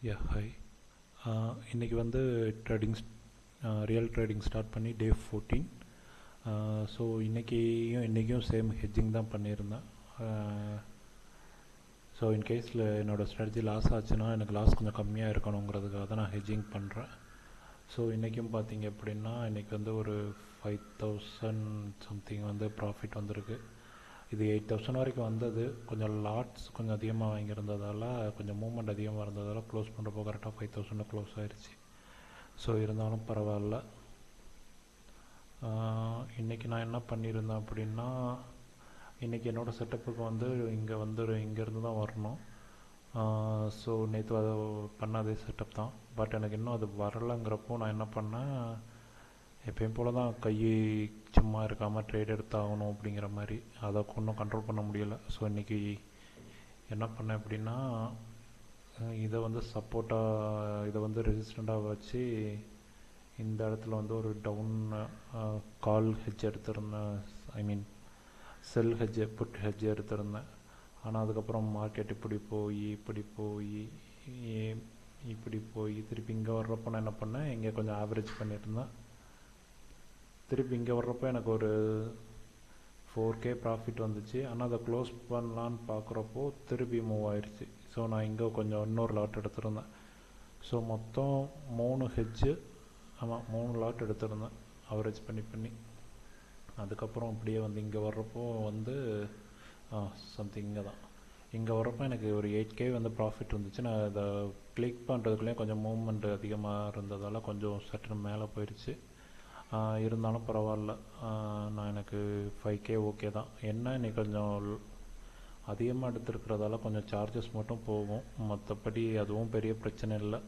Yeah hi. இன்றைக்கி வந்து real trading start பண்ணி டே 14. ஸோ இன்றைக்கும் சேம் ஹெட்ஜிங் தான் பண்ணியிருந்தேன். ஸோ இன்கேஸில் என்னோடய ஸ்ட்ராட்டஜி லாஸ் ஆச்சுன்னா எனக்கு லாஸ் கொஞ்சம் கம்மியாக இருக்கணுங்கிறதுக்காக தான் நான் ஹெட்ஜிங் பண்ணுறேன். ஸோ இன்றைக்கும் பார்த்தீங்க அப்படின்னா இன்றைக்கி வந்து ஒரு 5000 சம்திங் வந்து ப்ராஃபிட் வந்திருக்கு. இது 8000 வரைக்கும் வந்தது. கொஞ்சம் லாட்ஸ் கொஞ்சம் அதிகமாக வாங்கியிருந்ததால் கொஞ்சம் மூவ்மெண்ட் அதிகமாக இருந்ததால் க்ளோஸ் பண்ணுறப்போ கரெக்டாக 5000 க்ளோஸ் ஆயிடுச்சு. ஸோ இருந்தாலும் பரவாயில்ல. இன்றைக்கி நான் என்ன பண்ணியிருந்தேன் அப்படின்னா, இன்றைக்கி என்னோடய செட்டப்புக்கு வந்து இங்கேருந்து தான் வரணும். ஸோ நேற்று அதை பண்ணாதே செட்டப் தான். பட் எனக்கு இன்னும் அது வரலைங்கிறப்போ நான் என்ன பண்ணேன், எப்பயும் போல் தான் கை சும்மா இருக்காமல் ட்ரேட் எடுத்தாகணும் அப்படிங்கிற மாதிரி அதை ஒன்றும் கண்ட்ரோல் பண்ண முடியலை. ஸோ இன்றைக்கி என்ன பண்ணேன் அப்படின்னா, இதை வந்து சப்போர்ட்டாக இதை வந்து ரெசிஸ்டண்ட்டாக வச்சு இந்த இடத்துல வந்து ஒரு டவுன் கால் ஹெட்ஜ் எடுத்திருந்தேன். செல் ஹெட்ஜ் புட் ஹெட்ஜ் எடுத்திருந்தேன். ஆனால் அதுக்கப்புறம் மார்க்கெட் இப்படி போய் திருப்பி இங்கே வர்றப்போ நான் என்ன பண்ணேன், இங்கே கொஞ்சம் ஆவரேஜ் பண்ணியிருந்தேன். திருப்பி இங்கே வர்றப்போ எனக்கு ஒரு 4K ப்ராஃபிட் வந்துச்சு. ஆனால் அதை க்ளோஸ் பண்ணலான்னு பார்க்குறப்போ திருப்பி மூவ் ஆயிடுச்சு. ஸோ நான் இங்கே கொஞ்சம் இன்னொரு லாட் எடுத்திருந்தேன். ஸோ மொத்தம் 3 ஹெட்ஜு, 3 லாட் எடுத்திருந்தேன் அவரேஜ் பண்ணி. அதுக்கப்புறம் அப்படியே வந்து இங்கே வர்றப்போ வந்து சம்திங் இங்கே வர்றப்போ எனக்கு ஒரு 8K வந்து ப்ராஃபிட் இருந்துச்சு. நான் அதை கிளிக் பண்ணுறதுக்குள்ளேயும் கொஞ்சம் மூவ்மெண்ட் அதிகமாக இருந்ததால் கொஞ்சம் சட்டுன்னு மேலே போயிடுச்சு. இருந்தாலும் பரவாயில்ல, நான் எனக்கு 5K ஓகே தான். என்ன இன்னைக்கு கொஞ்சம் அதிகமாக எடுத்துருக்கிறதால கொஞ்சம் சார்ஜஸ் மட்டும் போகும், மற்றபடி அதுவும் பெரிய பிரச்சனை இல்லை.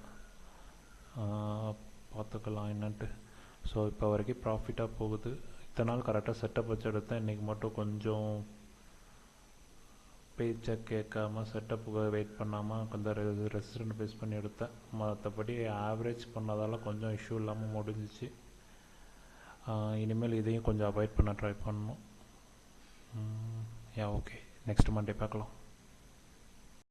பார்த்துக்கலாம் என்னன்ட்டு. ஸோ இப்போ வரைக்கும் ப்ராஃபிட்டாக போகுது. இத்தனை நாள் கரெக்டாக செட்டப் வச்சு எடுத்தேன். இன்றைக்கி மட்டும் கொஞ்சம் பேச்சை கேட்காம செட்டப்புக்கு வெயிட் பண்ணாமல் கொஞ்சம் ரெசிஸ்டன்ட் பேஸ் பண்ணி எடுத்தேன். மற்றபடி ஆவரேஜ் பண்ணதால் கொஞ்சம் இஷ்யூ இல்லாமல் முடிஞ்சிச்சு. இனிமேல் இதையும் கொஞ்சம் அவாய்ட் பண்ண ட்ரை பண்ணணும். ஓகே, நெக்ஸ்ட் மண்டே பார்க்கலாம்.